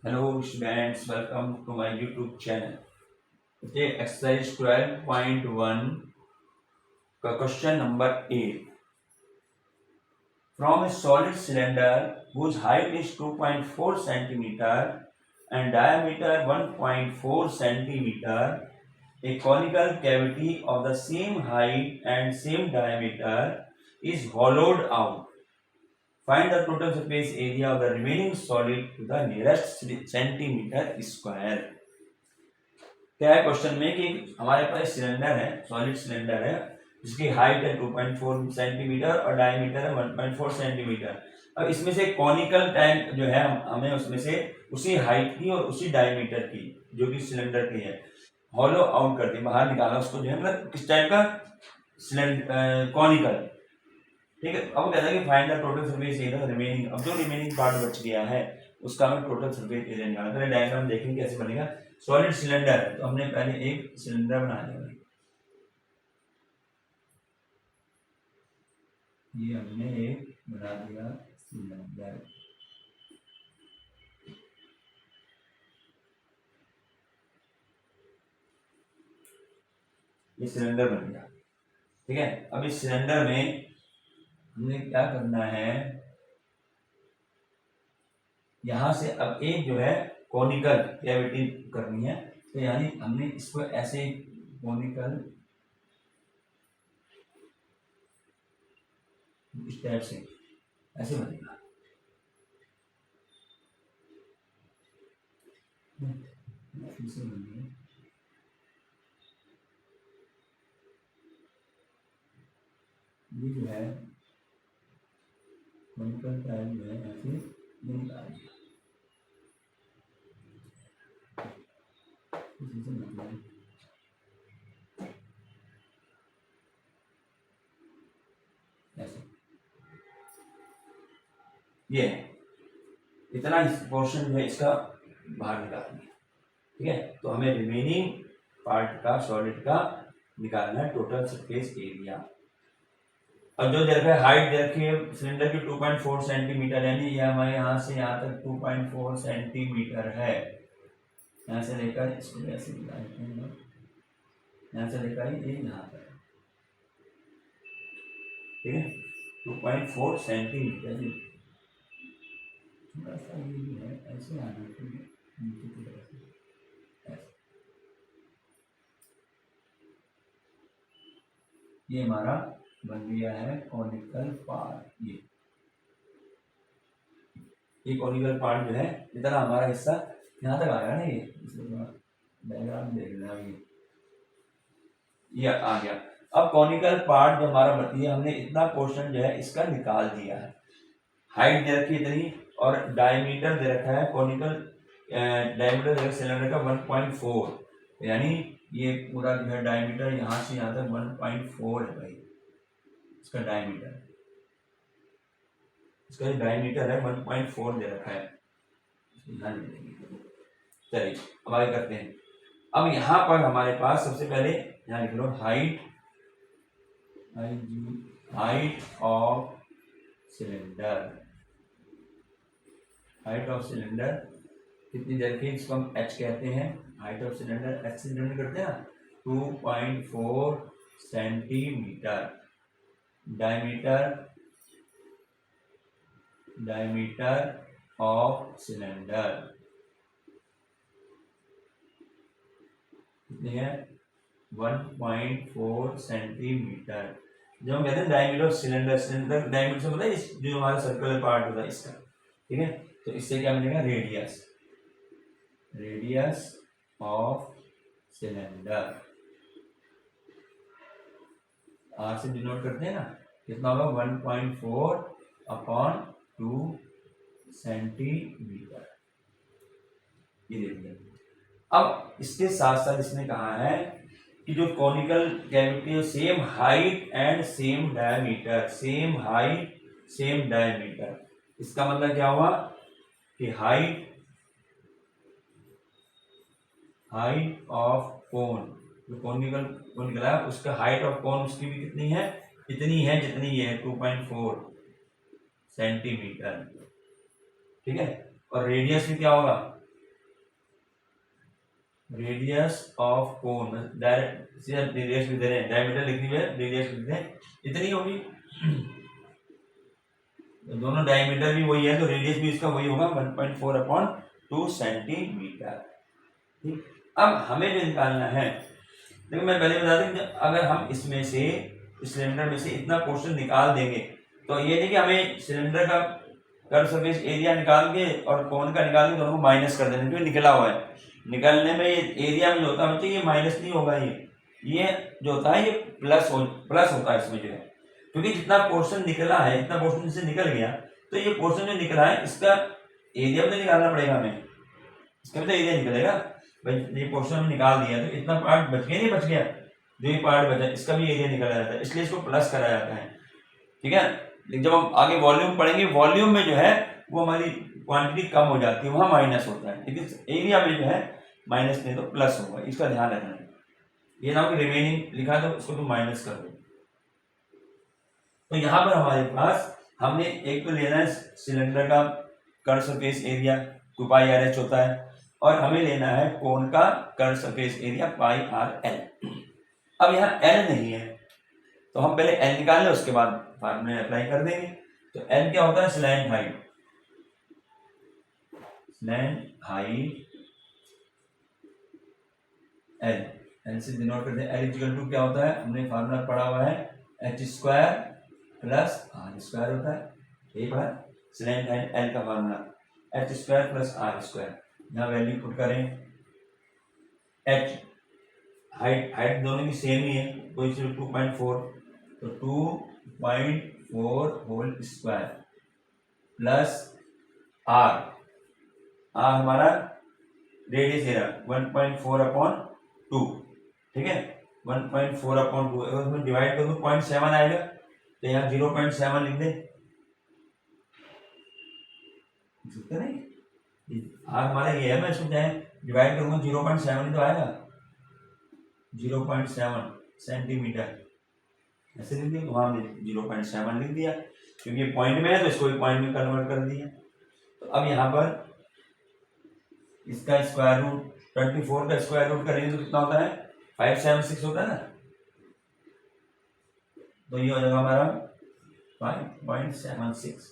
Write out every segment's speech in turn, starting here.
Hello students, welcome to my YouTube channel. Okay, exercise 12.1 question number 8. From a solid cylinder whose height is 2.4 centimeter and diameter 1.4 centimeter, a conical cavity of the same height and same diameter is hollowed out. Find the total surface area of the remaining solid to the nearest centimeter square. क्या है question में कि हमारे पास cylinder है, solid cylinder है जिसकी height है 2.4 centimetre और डायमीटर है 1.4 सेंटीमीटर। अब इसमें से कॉनिकल टैंक जो है हमें उसमें से उसी हाइट की और उसी डायमीटर की जो कि सिलेंडर की है हॉलो आउट करके बाहर निकाला उसको जो है मतलब किस टाइप का सिलेंडर कॉनिकल। ठीक है, अब कहता है कि find the total surface area remaining. अब जो रिमेनिंग पार्ट बच गया है उसका हमें टोटल सरफेस एरिया निकालना। पहले डायग्राम देखेंगे कैसे बनेगा। सॉलिड सिलेंडर है तो हमने पहले एक सिलेंडर बना लिया, ये हमने एक बना दिया सिलेंडर। ये सिलेंडर बन गया। ठीक है, अब इस सिलेंडर में हमने क्या करना है, यहां से अब एक जो है कॉनिकल कैविटी करनी है। तो यानी हमने इसको ऐसे कॉनिकल इस टाइप से ऐसे बनेगा। ये जो है कॉनिकल टाइप जो है ऐसे नहीं आ रही, ऐसे ये इतना पोर्शन जो है इसका बाहर निकालना है। ठीक है, तो हमें रिमेनिंग पार्ट का सॉलिड का निकालना है टोटल सरफेस एरिया। और जो दे रखा है हाइट दे रखी है सिलेंडर की 2.4 सेंटीमीटर, यानी ये हमारे यहाँ से यहाँ तक 2.4 सेंटीमीटर है। यहाँ से लेकर इसको ऐसे निकालते हैं, यहाँ से लेकर ये यहाँ तक। ठीक है, 2.4 सेंटीमीटर। थोड़ा सा ये भी है ऐसे आना चाहिए नीचे की तरफ से ऐसे। ये हमारा बन गया है कॉनिकल पार्ट। ये कॉनिकल पार्ट जो है इतना हमारा हिस्सा यहाँ तक आएगा ना, ये इसलिए डायग्राम देख लेना। ये आ गया। अब कॉनिकल पार्ट जो हमारा बची है हमने इतना पोर्शन जो है इसका निकाल दिया है। हाइट दे रखी इतनी और डायमीटर दे रखा है कॉनिकल डायमीटर दे रखा सिलेंडर का 1.4, यानी ये पूरा जो है डायमीटर यहाँ से यहाँ तक 1.4 है भाई इसका डायमीटर। इसका जो डायमीटर है 1.4 दे रखा है। चलिए अब आगे करते हैं। अब यहाँ पर हमारे पास सबसे पहले यहाँ लिख लो height of cylinder. Height of cylinder कितनी देर की, इसको हम एच कहते हैं। Height of cylinder H cylinder करते हैं ना, 2.4 सेंटीमीटर। डायमीटर ऑफ सिलेंडर कितनी है, 1.4 सेंटीमीटर। जब हम कहते हैं diameter of cylinder, cylinder diameter से मतलब इस जो हमारा सर्कुलर पार्ट होता है इसका। ठीक है, तो इससे क्या मिलेगा, रेडियस ऑफ सिलेंडर। आर से डिनोट करते हैं ना, कितना होगा 1.4 अपॉन 2 सेंटीमीटर। ये देखिए। अब इसके साथ साथ इसने कहा है कि जो कॉनिकल कैविटी है same height and same diameter, same height same diameter. इसका मतलब क्या हुआ कि हाइट ऑफ कोन, जो कोन निकला है उसका हाइट ऑफ कोन उसकी भी कितनी है, इतनी है जितनी ये है 2.4 सेंटीमीटर। ठीक है, और रेडियस भी क्या होगा radius of cone, direct radius भी दे रहे हैं, डायमीटर लिख लीजिए, रेडियस लिख दें, इतनी होगी। तो दोनों डायमीटर भी वही है तो रेडियस भी इसका वही होगा 1.4/2 सेंटीमीटर। ठीक, अब हमें जो निकालना है, देखो मैं पहले बता दूं कि अगर हम इसमें से सिलेंडर में से इतना पोर्शन निकाल देंगे तो ये नहीं कि हमें सिलेंडर का कर्व सरफेस एरिया निकाल के और कोन का निकाल के दोनों को माइनस कर देना, क्योंकि निकला हुआ है। निकलने में ये एरिया में जो होता है ये माइनस नहीं होगा, ये जो होता है ये प्लस होता है इसमें जो है, क्योंकि जितना पोर्शन निकला है, इतना पोर्शन से निकल गया, तो ये पोर्शन जो निकला है इसका एरिया भी तो निकालना पड़ेगा हमें, इसका भी तो एरिया निकलेगा भाई। ये पोर्शन हम निकाल दिया तो इतना पार्ट बच गया, नहीं बच गया, जो ये पार्ट बचा इसका भी एरिया निकाला जाता है, इसलिए इसको प्लस करा जाता है। ठीक है, लेकिन जब हम आगे वॉल्यूम पढ़ेंगे, वॉल्यूम में जो है वो हमारी क्वांटिटी कम हो जाती है, वहां माइनस होता है, लेकिन एरिया में जो है माइनस नहीं तो प्लस होगा, इसका ध्यान रखना है। ये ना कि रिमेनिंग लिखा तो उसको तुम माइनस कर दो। तो यहाँ पर हमारे पास हमने एक तो लेना है सिलेंडर का कर्व सरफेस एरिया 2πr(h) होता है, और हमें लेना है कोन का कर्व सरफेस एरिया πr(l). अब यहाँ l नहीं है तो हम पहले l निकाल लें, उसके बाद फार्मूला अप्लाई कर देंगे। तो l क्या होता है, स्लैंट हाइट, l से डिनोट करते हैं। l इक्वल टू क्या होता है, हमने फार्मूला पढ़ा हुआ है, h² प्लस r² होता है, यही पढ़ा स्लैंट हाइट l का फार्मूला, h² प्लस r²। यहाँ वैल्यू पुट करें, h हाइट दोनों की सेम ही है, कोई सिर्फ 2.4, तो 2.4 होल स्क्वायर प्लस r हमारा रेडियस एरिया 1.4/2। ठीक है, 1.4/2 अगर उसमें डिवाइड कर दो 0.7 आएगा, तो यहाँ 0.7 लिख दे, नहीं आर हमारा ये है, मैं इसको चाहे डिवाइड करूंगा 0.7 ही तो आएगा, 0.7 सेंटीमीटर, ऐसे लिख दिया, वहां 0.7 लिख दिया, क्योंकि ये पॉइंट में है तो इसको पॉइंट में कन्वर्ट कर दिया। तो अब यहाँ पर इसका स्क्वायर रूट 24 का स्क्वायर रूट करेंगे तो कितना होता है, 576 होता है ना, तो ये हो जाएगा हमारा 5.76।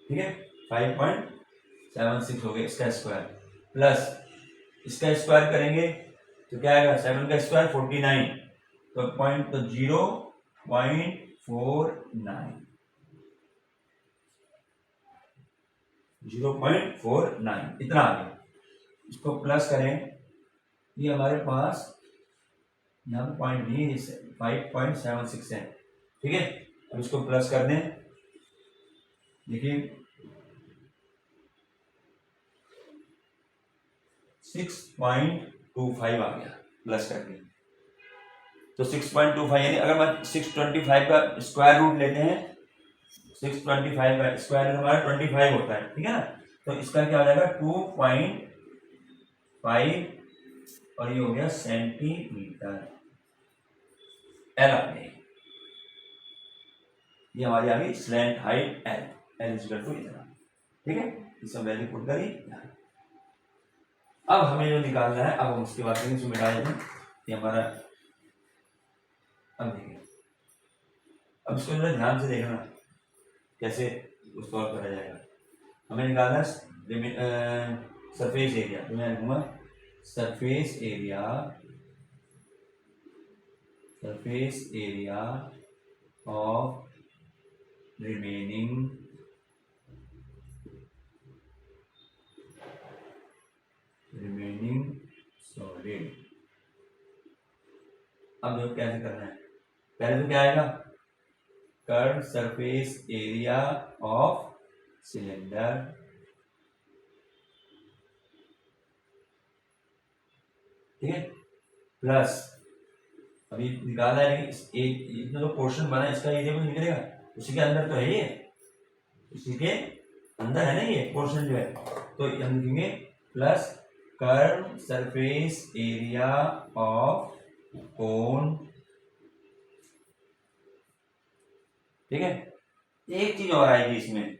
ठीक है, 5.76 हो गया इसका स्क्वायर, प्लस इसका स्क्वायर करेंगे तो क्या आएगा, 7 का स्क्वायर 49, तो 0.49 इतना आ गया। इसको प्लस करें, ये हमारे पास यहाँ पे पॉइंट नहीं है, 5.76 है। ठीक है, अब इसको प्लस कर दें, देखिए 6.25 आ गया प्लस करके, तो 6.25 यानी अगर मैं 625 का स्क्वायर रूट लेते हैं, 625 का स्क्वायर हमारा 25 होता है, ठीक है ना, तो इसका क्या हो जाएगा 2.5 और ये हो गया सेंटीमीटर, एल आ गई, ये हमारी आ गई slant height L, L equal to इतना। ठीक है, इस वैल्यू पुट करी। अब हमें जो निकालना है, अब हम उसके बाद इसको मिटा देते हैं, ये हमारा, अब देखिए, अब इसको जरा ध्यान से देखना कैसे उसको सॉल्व करा जाएगा। हमें निकालना है सरफेस एरिया, तो मैं लिखूंगा surface area of remaining solid. अब जो कैसे करना है, पहले तो क्या आएगा, curve surface area of cylinder, ठीक है, प्लस अभी निकाला है इतना जो पोर्शन बना है इसका एरिया भी निकलेगा, उसी के अंदर तो है ये, उसी के अंदर है ना ये पोर्शन जो है, तो हम लिखेंगे plus curve surface area of cone. ठीक है, एक चीज और आएगी इसमें,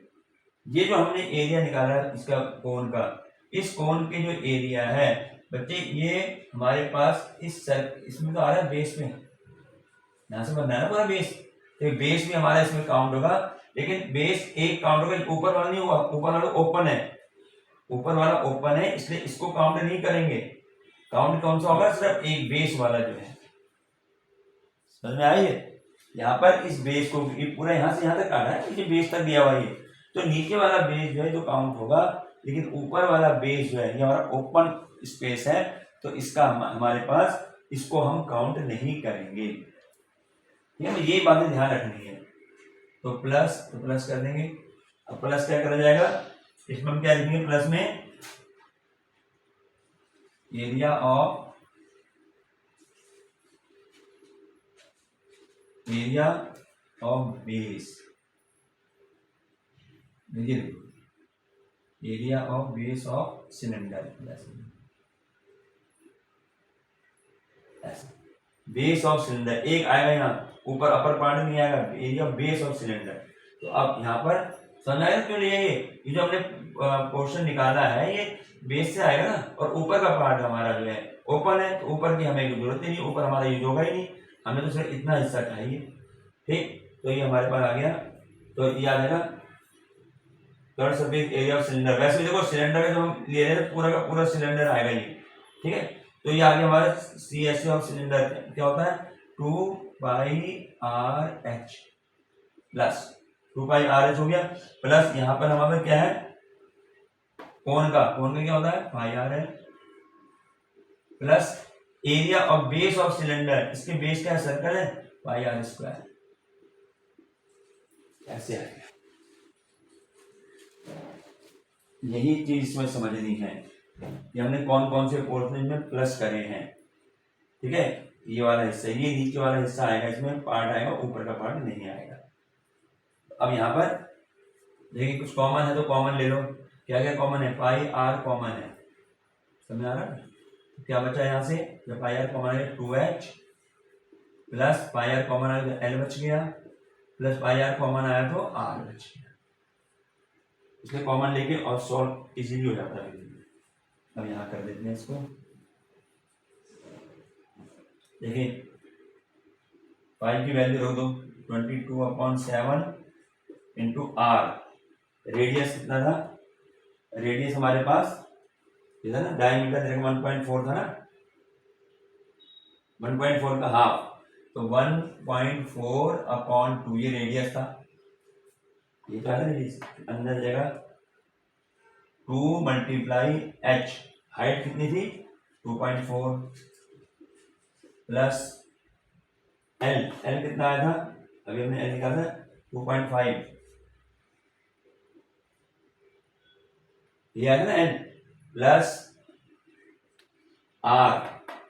ये जो हमने एरिया निकाला इसका कोन का, इस कोन के जो एरिया है बच्चे, ये हमारे पास इसमें तो आ रहा है बेस में, यहाँ से बनना है ना पूरा बेस, तो बेस भी हमारा इसमें काउंट होगा, लेकिन बेस एक काउंट होगा, ऊपर वाला नहीं होगा, ऊपर वाला ओपन है, ऊपर वाला ओपन है, इसलिए इसको काउंट नहीं करेंगे। काउंट कौन सा होगा? सिर्फ एक बेस वाला जो है, समझ में आई है? यहाँ पर इस बेस को ये पूरा यहाँ से यहाँ तक काटा है, नीचे बेस तक दिया हुआ है, तो नीचे वाला बेस जो है जो काउंट होगा, लेकिन ऊपर वाला बेस जो है ये हमारा ओपन स्पेस है, तो इसका हमारे पास इसको हम काउंट नहीं करेंगे। ठीक है, ये बातें ध्यान रखनी है। तो प्लस कर देंगे। अब प्लस क्या करा जाएगा? इसमें हम क्या लिखेंगे? प्लस में area of base, area of base of cylinder, base of cylinder एक आएगा, यहाँ ऊपर अपर पार्ट नहीं आएगा, area of base of cylinder. तो अब यहाँ पर समझ आएगा क्यों लिए ये जो हमने पोर्शन निकाला है ये बेस से आएगा ना, और ऊपर का पार्ट हमारा जो है ओपन है, तो ऊपर की हमें जरूरत ही नहीं, ऊपर हमारा यूज होगा ही नहीं, हमें तो सिर्फ इतना हिस्सा चाहिए। ठीक, तो ये हमारे पास आ गया, तो ये आ जाएगा curve surface area of cylinder. वैसे भी देखो सिलेंडर का जो हम ले रहे हैं पूरा का पूरा सिलेंडर आएगा ये, ठीक है। तो ये आगे हमारा सी एस ऑफ सिलेंडर क्या होता है? 2πRH प्लस 2πRH हो गया, प्लस यहाँ पर हमारे क्या है? कोण का क्या होता है? πR है, plus area of base of cylinder, इसके बेस क्या है? सर्कल है, πR²। ऐसे आएगा, यही चीज इसमें समझनी है कि हमने कौन कौन से पोर्शन में प्लस करे हैं। ठीक है, ये वाला हिस्सा, ये नीचे वाला हिस्सा आएगा, इसमें पार्ट आएगा, ऊपर का पार्ट नहीं आएगा। अब यहाँ पर देखिए कुछ कॉमन है तो कॉमन ले लो। क्या क्या कॉमन है? πR कॉमन है, समझ आ रहा है? क्या बचा यहाँ से? जब πR कॉमन है 2H प्लस πR कॉमन आया तो L बच गया, प्लस πR कॉमन आया तो R बच गया। इसलिए कॉमन लेके और सॉल्व इजीली हो जाता है। अब यहाँ कर देते हैं इसको, देखिए 5 की वैल्यू रख दो, 22/7 इंटू R। रेडियस कितना था? रेडियस हमारे पास ये था ना, डायमीटर 1.4 था ना, 1.4 का हाफ, तो 1.4/2 ये रेडियस था, ये क्या है रेडियस, अंदर जगह 2 × H, हाइट कितनी थी? 2.4 प्लस L कितना आया था? अभी हमने L निकाला था 2.5, ये आया था ना L, प्लस R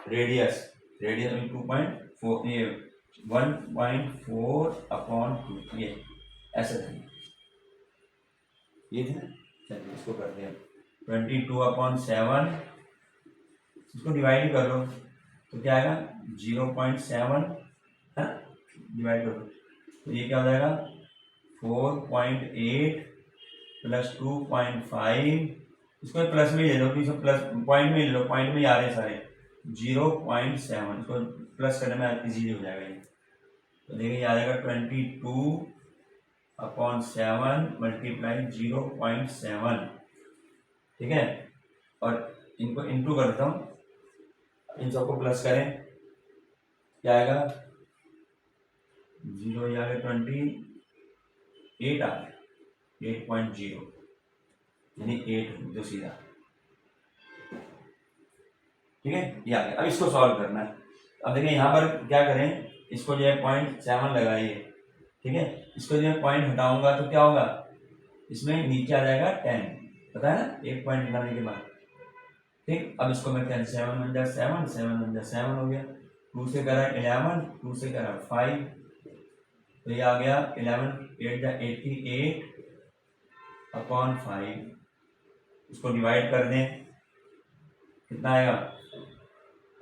रेडियस 2.4, ये 1.4/2, ये ऐसा था, ये थे ना। चलिए इसको करते हैं, 22/7 इसको डिवाइड कर लो तो क्या आएगा? 0.7 है, डिवाइड कर लो तो ये क्या हो जाएगा? 4.8 प्लस 2.5, इसको प्लस में ले लो, प्लस पॉइंट में ले लो, पॉइंट में ही आ रहे हैं सारे, 0.7, इसको प्लस करने में इजीली हो जाएगा ये। तो देखिए आ जाएगा 22/7 मल्टीप्लाई 0.7, ठीक है। और इनको इंटू करता हूँ, इन सबको प्लस करें, क्या आएगा? 0 ये आ गया, 28 आ गया, 8.0 यानी 8 जो सीधा, ठीक है, ये आ गया। अब इसको सॉल्व करना है। अब देखिए यहाँ पर क्या करें, इसको जो है 0.7 लगाइए, ठीक है। इसको जो है पॉइंट हटाऊंगा तो क्या होगा? इसमें नीचे आ जाएगा 10, पता है ना, एक पॉइंट हटाने के बाद, ठीक। अब इसको मैं 10 7 × 7 7 × 7 हो गया, 2 से करा 11, 2 से करा 5, तो ये आ गया 11 8 88/5। इसको डिवाइड कर दें, कितना आएगा?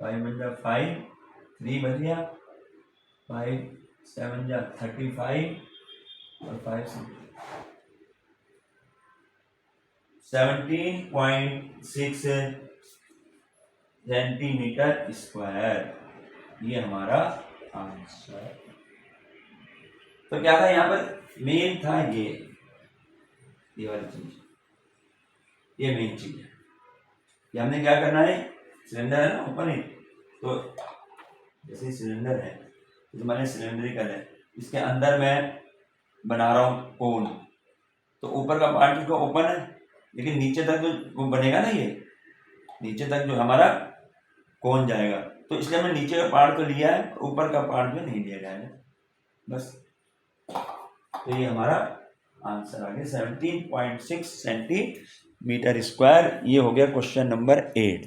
5 × 5 3 बच गया, 5 7 35 और 5 से 17.6 सेंटीमीटर स्क्वायर, ये हमारा आंसर। तो क्या था यहाँ पर मेन था ये वाली चीज, ये मेन चीज है कि हमने क्या करना है, सिलेंडर है ना ऊपर ही, तो जैसे सिलेंडर है तो मैंने सिलेंड्रिकल है, इसके अंदर मैं बना रहा हूँ कोन, तो ऊपर का पार्ट जो ओपन है, लेकिन नीचे तक जो वो बनेगा ना, ये नीचे तक जो हमारा कोन जाएगा, तो इसलिए हमने नीचे का पार्ट तो लिया है, ऊपर का पार्ट जो नहीं लिया जाएगा बस। तो ये हमारा आंसर आ गया 17.6 सेंटीमीटर स्क्वायर। ये हो गया क्वेश्चन नंबर 8।